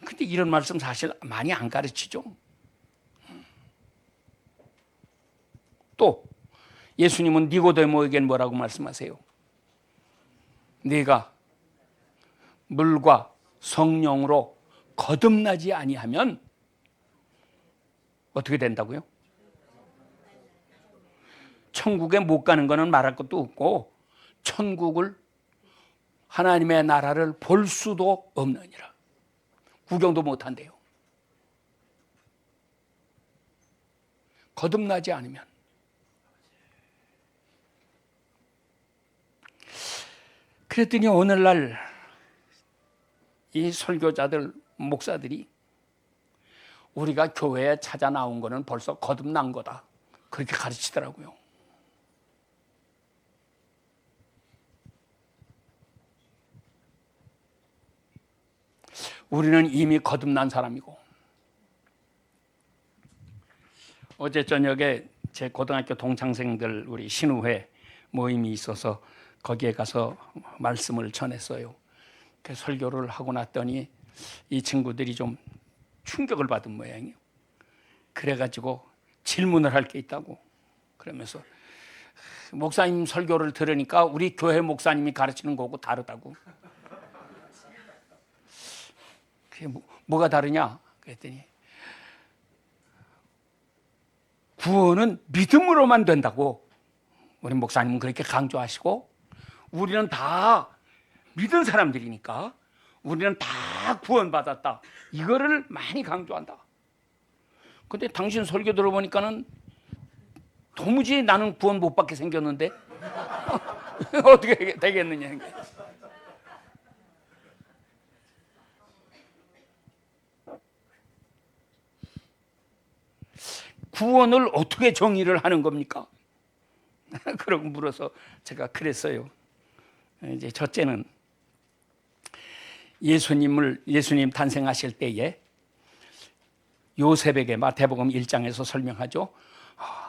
A: 근데 이런 말씀 사실 많이 안 가르치죠. 또 예수님은 니고데모에게 뭐라고 말씀하세요? 네가 물과 성령으로 거듭나지 아니하면 어떻게 된다고요? 천국에 못 가는 거는 말할 것도 없고 천국을, 하나님의 나라를 볼 수도 없느니라. 구경도 못 한대요. 거듭나지 않으면. 그랬더니 오늘날 이 설교자들, 목사들이 우리가 교회에 찾아 나온 거는 벌써 거듭난 거다, 그렇게 가르치더라고요. 우리는 이미 거듭난 사람이고. 어제 저녁에 제 고등학교 동창생들 우리 신우회 모임이 있어서 거기에 가서 말씀을 전했어요. 그 설교를 하고 났더니 이 친구들이 좀 충격을 받은 모양이에요. 그래가지고 질문을 할 게 있다고 그러면서, 목사님 설교를 들으니까 우리 교회 목사님이 가르치는 거하고 다르다고. 그게 뭐가 다르냐 그랬더니, 구원은 믿음으로만 된다고 우리 목사님은 그렇게 강조하시고, 우리는 다 믿은 사람들이니까 우리는 다 구원받았다, 이거를 많이 강조한다. 근데 당신 설교 들어보니까는 도무지 나는 구원 못 받게 생겼는데 어떻게 되겠느냐. 구원을 어떻게 정의를 하는 겁니까? 그러고 물어서 제가 그랬어요. 이제 첫째는 예수님 탄생하실 때에 요셉에게 마태복음 1장에서 설명하죠.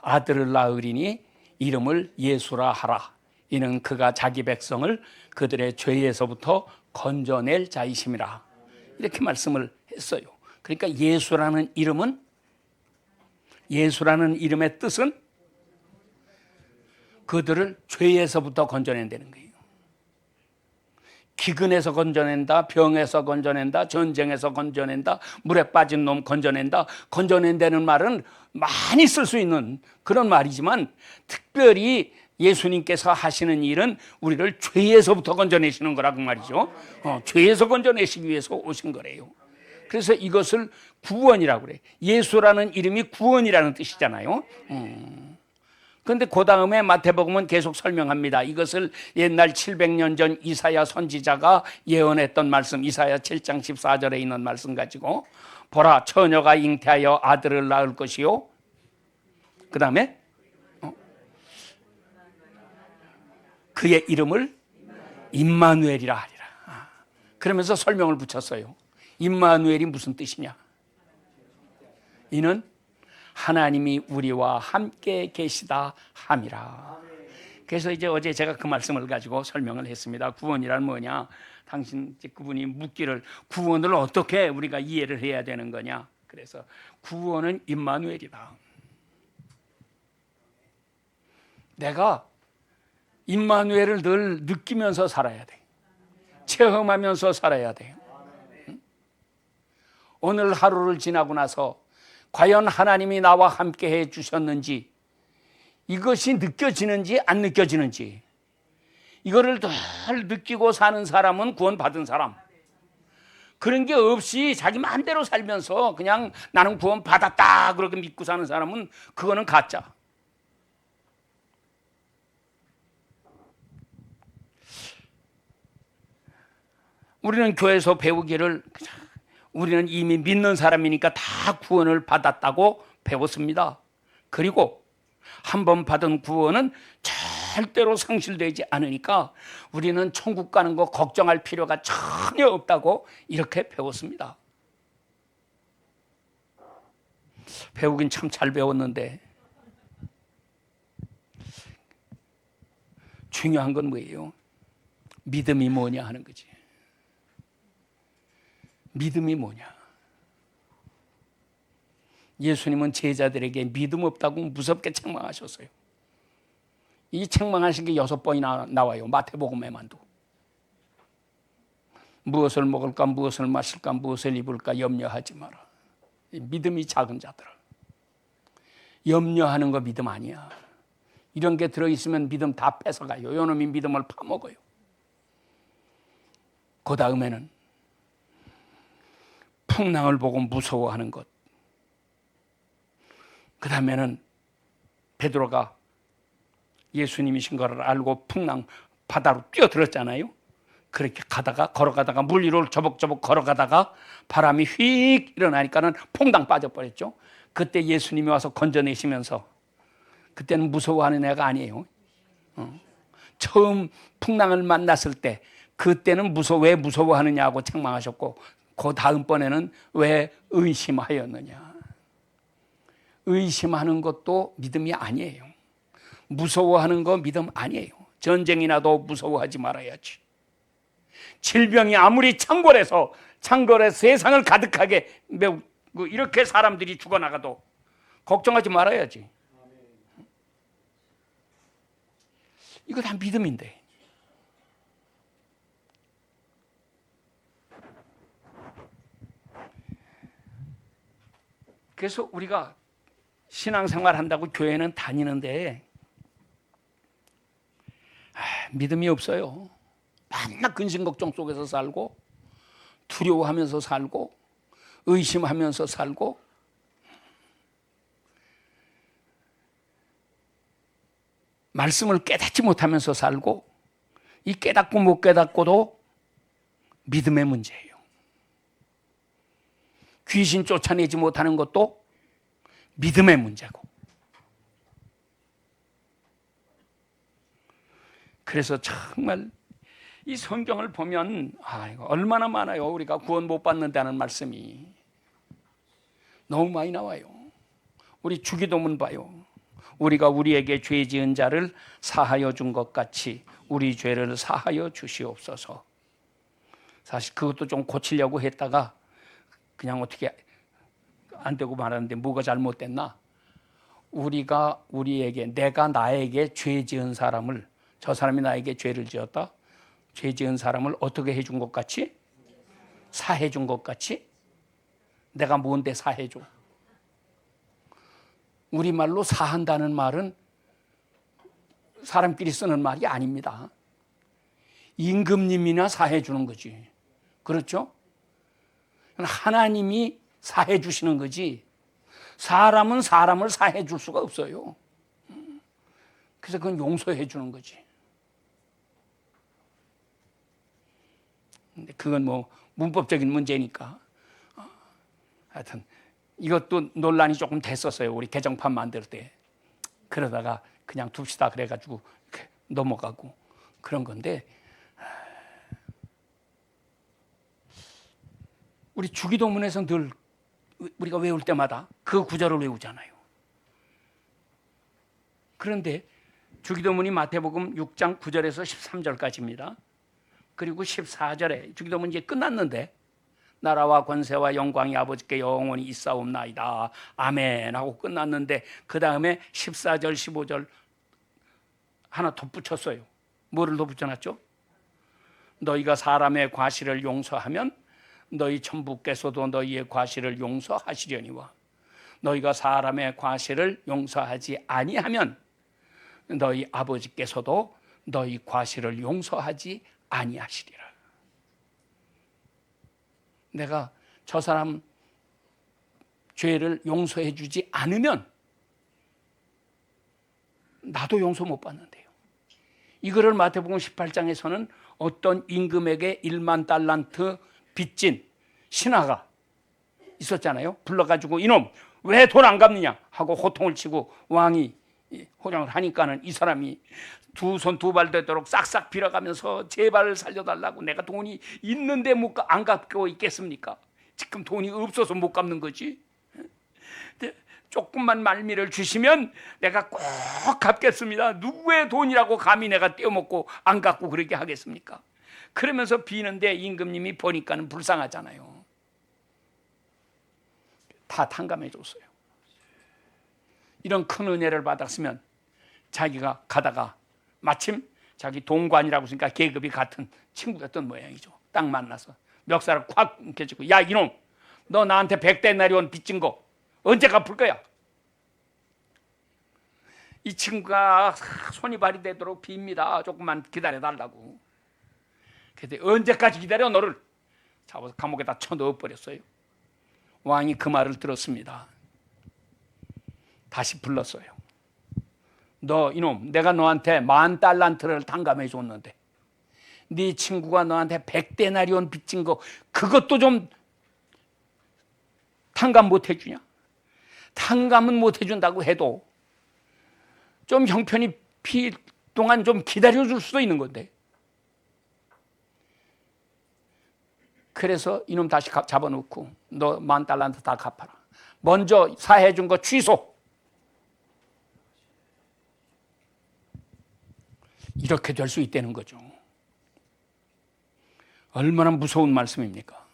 A: 아들을 낳으리니 이름을 예수라 하라. 이는 그가 자기 백성을 그들의 죄에서부터 건져낼 자이심이라. 이렇게 말씀을 했어요. 그러니까 예수라는 이름의 뜻은 그들을 죄에서부터 건져낸다는 거예요. 기근에서 건져낸다, 병에서 건져낸다, 전쟁에서 건져낸다, 물에 빠진 놈 건져낸다. 건져낸다는 말은 많이 쓸 수 있는 그런 말이지만, 특별히 예수님께서 하시는 일은 우리를 죄에서부터 건져내시는 거라고 말이죠. 죄에서 건져내시기 위해서 오신 거래요. 그래서 이것을 구원이라고 그래요. 예수라는 이름이 구원이라는 뜻이잖아요. 그런데 그 다음에 마태복음은 계속 설명합니다. 이것을 옛날 700년 전 이사야 선지자가 예언했던 말씀, 이사야 7장 14절에 있는 말씀 가지고, 보라 처녀가 잉태하여 아들을 낳을 것이요, 그 다음에 그의 이름을 임마누엘이라 하리라. 그러면서 설명을 붙였어요. 임마누엘이 무슨 뜻이냐? 이는 하나님이 우리와 함께 계시다 함이라. 그래서 이제 어제 제가 그 말씀을 가지고 설명을 했습니다. 구원이란 뭐냐? 당신 그분이 묻기를, 구원을 어떻게 우리가 이해를 해야 되는 거냐? 그래서 구원은 임마누엘이다. 내가 임마누엘을 늘 느끼면서 살아야 돼. 체험하면서 살아야 돼. 오늘 하루를 지나고 나서 과연 하나님이 나와 함께 해 주셨는지, 이것이 느껴지는지 안 느껴지는지, 이거를 늘 느끼고 사는 사람은 구원받은 사람. 그런 게 없이 자기 마음대로 살면서 그냥 나는 구원받았다 그렇게 믿고 사는 사람은 그거는 가짜. 우리는 교회에서 배우기를, 우리는 이미 믿는 사람이니까 다 구원을 받았다고 배웠습니다. 그리고 한 번 받은 구원은 절대로 상실되지 않으니까 우리는 천국 가는 거 걱정할 필요가 전혀 없다고 이렇게 배웠습니다. 배우긴 참 잘 배웠는데, 중요한 건 뭐예요? 믿음이 뭐냐 하는 거지. 믿음이 뭐냐? 예수님은 제자들에게 믿음 없다고 무섭게 책망하셨어요. 이 책망하신 게 6번이나 나와요. 마태복음에만도. 무엇을 먹을까, 무엇을 마실까, 무엇을 입을까 염려하지 마라. 믿음이 작은 자들아. 염려하는 거 믿음 아니야. 이런 게 들어있으면 믿음 다 뺏어가요. 요놈이 믿음을 파먹어요. 그 다음에는 풍랑을 보고 무서워하는 것. 그 다음에는 베드로가 예수님이신 것을 알고 풍랑 바다로 뛰어들었잖아요. 그렇게 걸어가다가 물 위로 저벅저벅 걸어가다가 바람이 휙 일어나니까는 퐁당 빠져버렸죠. 그때 예수님이 와서 건져내시면서, 그때는 무서워하는 애가 아니에요. 처음 풍랑을 만났을 때 그때는 왜 무서워하느냐고 책망하셨고, 그 다음번에는 왜 의심하였느냐. 의심하는 것도 믿음이 아니에요. 무서워하는 거 믿음 아니에요. 전쟁이 나도 무서워하지 말아야지. 질병이 아무리 창궐해서 세상을 가득하게 이렇게 사람들이 죽어나가도 걱정하지 말아야지. 이거 다 믿음인데. 그래서 우리가 신앙생활 한다고 교회는 다니는데 믿음이 없어요. 맨날 근심걱정 속에서 살고, 두려워하면서 살고, 의심하면서 살고, 말씀을 깨닫지 못하면서 살고, 이 깨닫고 못 깨닫고도 믿음의 문제예요. 귀신 쫓아내지 못하는 것도 믿음의 문제고. 그래서 정말 이 성경을 보면 이거 얼마나 많아요. 우리가 구원 못 받는다는 말씀이 너무 많이 나와요. 우리 주기도문 봐요. 우리가 우리에게 죄 지은 자를 사하여 준 것 같이 우리 죄를 사하여 주시옵소서. 사실 그것도 좀 고치려고 했다가 그냥 어떻게 안 되고 말았는데, 뭐가 잘못됐나? 내가 나에게 죄 지은 사람을, 저 사람이 나에게 죄를 지었다? 죄 지은 사람을 어떻게 해준 것 같이? 사해 준 것 같이? 내가 뭔데 사해 줘? 우리말로 사한다는 말은 사람끼리 쓰는 말이 아닙니다. 임금님이나 사해 주는 거지. 그렇죠? 하나님이 사해 주시는 거지, 사람은 사람을 사해 줄 수가 없어요. 그래서 그건 용서해 주는 거지. 근데 그건 뭐 문법적인 문제니까. 하여튼 이것도 논란이 조금 됐었어요. 우리 개정판 만들 때. 그러다가 그냥 둡시다 그래가지고 넘어가고 그런 건데, 우리 주기도문에서 늘 우리가 외울 때마다 그 구절을 외우잖아요. 그런데 주기도문이 마태복음 6장 9절에서 13절까지입니다. 그리고 14절에 주기도문 이제 끝났는데, 나라와 권세와 영광이 아버지께 영원히 있사옵나이다 아멘 하고 끝났는데, 그 다음에 14절 15절 하나 덧붙였어요. 뭐를 덧붙여놨죠? 너희가 사람의 과실을 용서하면 너희 천부께서도 너희의 과실을 용서하시려니와, 너희가 사람의 과실을 용서하지 아니하면 너희 아버지께서도 너희 과실을 용서하지 아니하시리라. 내가 저 사람 죄를 용서해 주지 않으면 나도 용서 못 받는데요. 이거를 마태복음 18장에서는 어떤 임금에게 1만 달란트 빚진 신하가 있었잖아요. 불러가지고 이놈 왜 돈 안 갚느냐 하고 호통을 치고 왕이 호령을 하니까는 이 사람이 두 손 두 발 되도록 싹싹 빌어가면서 제발 살려달라고, 내가 돈이 있는데 안 갚고 있겠습니까? 지금 돈이 없어서 못 갚는 거지. 조금만 말미를 주시면 내가 꼭 갚겠습니다. 누구의 돈이라고 감히 내가 떼어먹고 안 갚고 그렇게 하겠습니까? 그러면서 비는데 임금님이 보니까는 불쌍하잖아요. 다 탕감해 줬어요. 이런 큰 은혜를 받았으면 자기가 가다가 마침 자기 동관이라고 했으니까 계급이 같은 친구였던 모양이죠. 딱 만나서 멱살을 콱 움켜쥐고, 야 이놈, 너 나한테 100데나리온 빚진 거 언제 갚을 거야? 이 친구가 손이 발이 되도록 빕니다. 조금만 기다려달라고. 그런데 언제까지 기다려? 너를 잡아서 감옥에다 쳐넣어버렸어요. 왕이 그 말을 들었습니다. 다시 불렀어요. 너 이놈, 내가 너한테 10,000달란트를 탕감해 줬는데 네 친구가 너한테 100데나리온 빚진 거 그것도 좀 탕감 못 해주냐? 탕감은 못 해준다고 해도 좀 형편이 필 동안 좀 기다려줄 수도 있는 건데. 그래서 이놈 다시 잡아놓고 너 10,000달란트 다 갚아라. 먼저 사해준 거 취소. 이렇게 될 수 있다는 거죠. 얼마나 무서운 말씀입니까?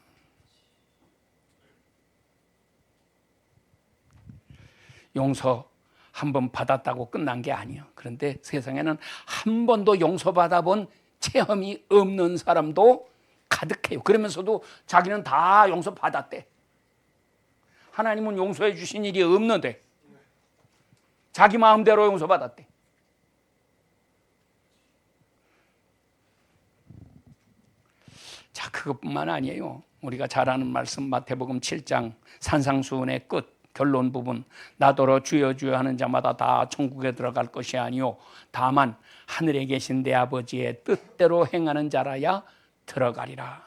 A: 용서 한 번 받았다고 끝난 게 아니에요. 그런데 세상에는 한 번도 용서받아 본 체험이 없는 사람도 가득해요. 그러면서도 자기는 다 용서받았대. 하나님은 용서해 주신 일이 없는데 자기 마음대로 용서받았대. 자, 그것뿐만 아니에요. 우리가 잘 아는 말씀 마태복음 7장 산상수훈의 끝 결론 부분, 나더러 주여 주여 하는 자마다 다 천국에 들어갈 것이 아니요 다만 하늘에 계신 내 아버지의 뜻대로 행하는 자라야 들어가리라.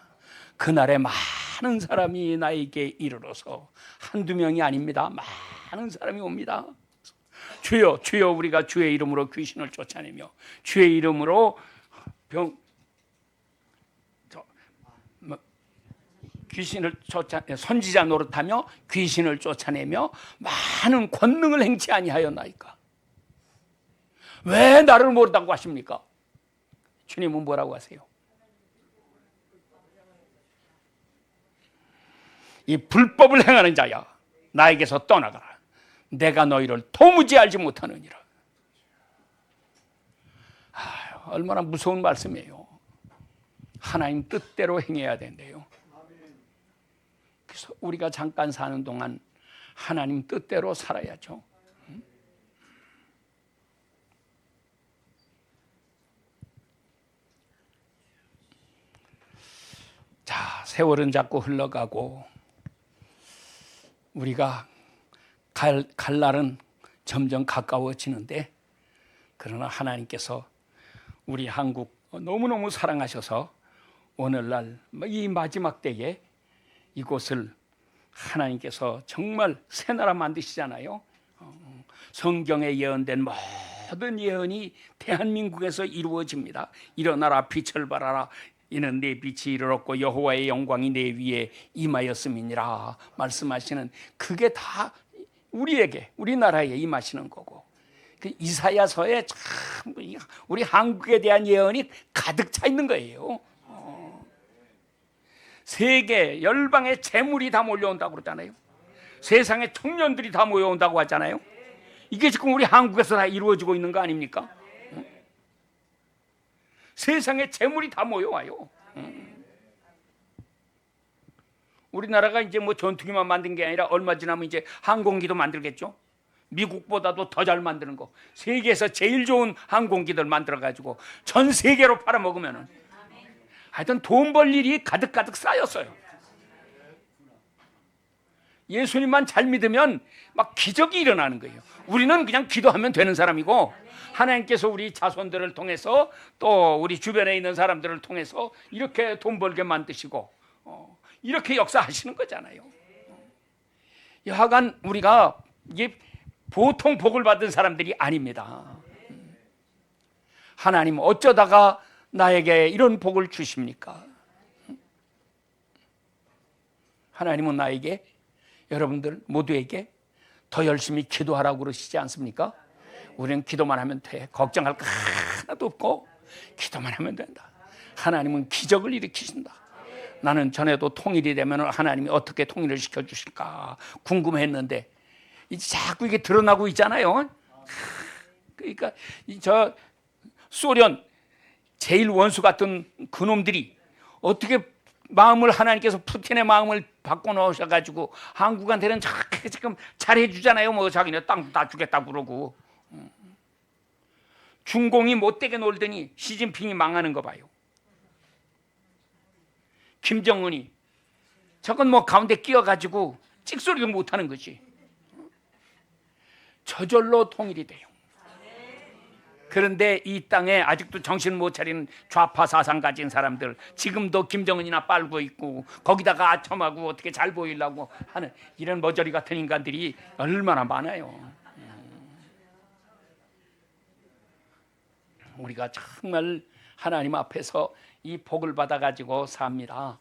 A: 그날에 많은 사람이 나에게 이르러서 한두 명이 아닙니다. 많은 사람이 옵니다. 주여 주여, 우리가 주의 이름으로 귀신을 쫓아내며 주의 이름으로 귀신을 선지자 노릇하며 귀신을 쫓아내며 많은 권능을 행치 아니하였나이까. 왜 나를 모른다고 하십니까? 주님은 뭐라고 하세요? 이 불법을 행하는 자야, 나에게서 떠나가라. 내가 너희를 도무지 알지 못하느니라. 얼마나 무서운 말씀이에요. 하나님 뜻대로 행해야 된대요. 그래서 우리가 잠깐 사는 동안 하나님 뜻대로 살아야죠. 자, 세월은 자꾸 흘러가고 우리가 갈 날은 점점 가까워지는데, 그러나 하나님께서 우리 한국 너무너무 사랑하셔서 오늘날 이 마지막 때에 이곳을 하나님께서 정말 새 나라 만드시잖아요. 성경에 예언된 모든 예언이 대한민국에서 이루어집니다. 일어나라, 빛을 발하라. 이는 내 빛이 이르렀고 여호와의 영광이 내 위에 임하였음이니라 말씀하시는, 그게 다 우리에게, 우리나라에 임하시는 거고, 그 이사야서에 참 우리 한국에 대한 예언이 가득 차 있는 거예요. 세계 열방의 재물이 다 몰려온다고 그러잖아요. 세상의 청년들이 다 모여온다고 하잖아요. 이게 지금 우리 한국에서 다 이루어지고 있는 거 아닙니까? 세상의 재물이 다 모여와요. 우리나라가 이제 뭐 전투기만 만든 게 아니라 얼마 지나면 이제 항공기도 만들겠죠. 미국보다도 더 잘 만드는 거, 세계에서 제일 좋은 항공기들 만들어가지고 전 세계로 팔아먹으면은 하여튼 돈 벌 일이 가득가득 쌓였어요. 예수님만 잘 믿으면 막 기적이 일어나는 거예요. 우리는 그냥 기도하면 되는 사람이고, 하나님께서 우리 자손들을 통해서 또 우리 주변에 있는 사람들을 통해서 이렇게 돈 벌게 만드시고 이렇게 역사하시는 거잖아요. 여하간 우리가 이게 보통 복을 받은 사람들이 아닙니다. 하나님 어쩌다가 나에게 이런 복을 주십니까? 하나님은 나에게, 여러분들 모두에게 더 열심히 기도하라고 그러시지 않습니까? 우리는 기도만 하면 돼. 걱정할 거 하나도 없고 기도만 하면 된다. 하나님은 기적을 일으키신다. 나는 전에도 통일이 되면 하나님이 어떻게 통일을 시켜주실까 궁금했는데 이제 자꾸 이게 드러나고 있잖아요. 그러니까 저 소련 제일 원수 같은 그놈들이 어떻게 마음을 하나님께서 푸틴의 마음을 바꿔놓으셔가지고 한국한테는 저렇게 지금 잘해주잖아요. 뭐 자기네 땅 다 주겠다고 그러고. 중공이 못되게 놀더니 시진핑이 망하는 거 봐요. 김정은이 저건 뭐 가운데 끼어가지고 찍소리도 못하는 거지. 저절로 통일이 돼요. 그런데 이 땅에 아직도 정신 못 차리는 좌파 사상 가진 사람들, 지금도 김정은이나 빨고 있고 거기다가 아첨하고 어떻게 잘 보이려고 하는 이런 머저리 같은 인간들이 얼마나 많아요. 우리가 정말 하나님 앞에서 이 복을 받아가지고 삽니다.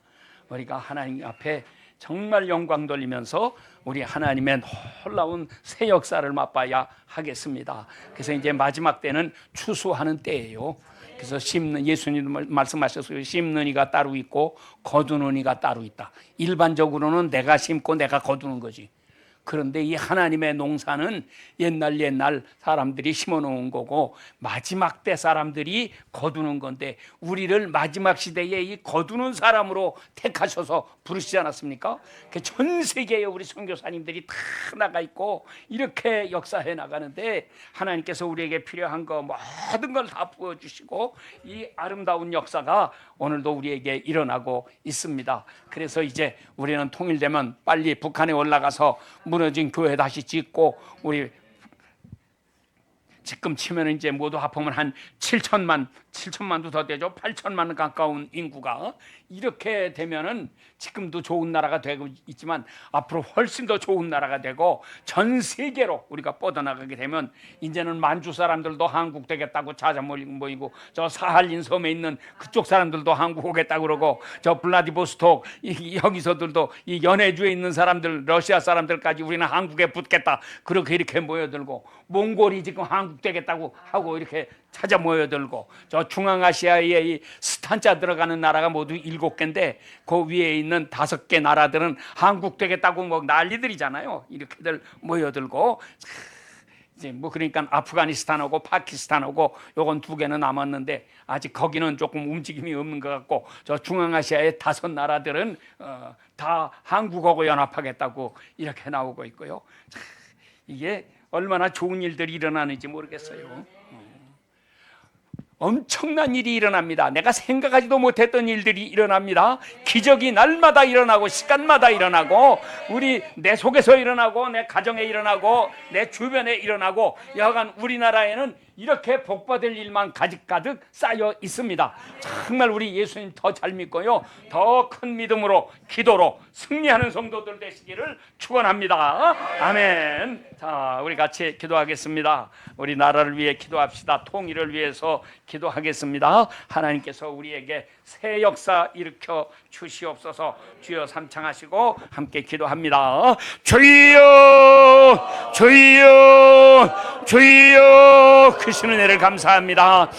A: 우리가 하나님 앞에 정말 영광 돌리면서 우리 하나님의 놀라운 새 역사를 맛봐야 하겠습니다. 그래서 이제 마지막 때는 추수하는 때예요. 그래서 심는, 예수님도 말씀하셨어요. 심는 이가 따로 있고 거두는 이가 따로 있다. 일반적으로는 내가 심고 내가 거두는 거지. 그런데 이 하나님의 농사는 옛날 사람들이 심어놓은 거고 마지막 때 사람들이 거두는 건데, 우리를 마지막 시대에 이 거두는 사람으로 택하셔서 부르시지 않았습니까? 전 세계에 우리 선교사님들이 다 나가 있고 이렇게 역사해 나가는데, 하나님께서 우리에게 필요한 거 모든 걸 다 부어주시고 이 아름다운 역사가 오늘도 우리에게 일어나고 있습니다. 그래서 이제 우리는 통일되면 빨리 북한에 올라가서 무너진 교회 다시 짓고, 우리 지금 치면 이제 모두 합하면 한 7천만도 더 되죠. 8천만 가까운 인구가 이렇게 되면은 지금도 좋은 나라가 되고 있지만 앞으로 훨씬 더 좋은 나라가 되고 전 세계로 우리가 뻗어나가게 되면 이제는 만주 사람들도 한국 되겠다고 찾아 모이고, 저 사할린 섬에 있는 그쪽 사람들도 한국 오겠다고 그러고, 저 블라디보스톡 여기서들도 이 연해주에 있는 사람들, 러시아 사람들까지 우리는 한국에 붙겠다 그렇게 이렇게 모여들고, 몽골이 지금 한국 되겠다고 하고 이렇게 찾아 모여들고, 저 중앙아시아에 이 스탄자 들어가는 나라가 모두 7개인데 그 위에 있는 5개 나라들은 한국 되겠다고 뭐 난리들이잖아요. 이렇게들 모여들고, 이제 뭐 그러니까 아프가니스탄하고 파키스탄하고 요건 2개는 남았는데 아직 거기는 조금 움직임이 없는 것 같고, 저 중앙아시아의 5 나라들은 다 한국하고 연합하겠다고 이렇게 나오고 있고요. 이게 얼마나 좋은 일들이 일어나는지 모르겠어요. 엄청난 일이 일어납니다. 내가 생각하지도 못했던 일들이 일어납니다. 기적이 날마다 일어나고 시간마다 일어나고, 내 속에서 일어나고 내 가정에 일어나고 내 주변에 일어나고, 여하간 우리나라에는 이렇게 복받을 일만 가득 쌓여 있습니다. 정말 우리 예수님 더 잘 믿고요, 더 큰 믿음으로 기도로 승리하는 성도들 되시기를 축원합니다. 아멘. 자, 우리 같이 기도하겠습니다. 우리 나라를 위해 기도합시다. 통일을 위해서 기도하겠습니다. 하나님께서 우리에게 새 역사 일으켜 주시옵소서. 주여 삼창하시고 함께 기도합니다. 주여 주여 주여, 크신 은혜를 감사합니다.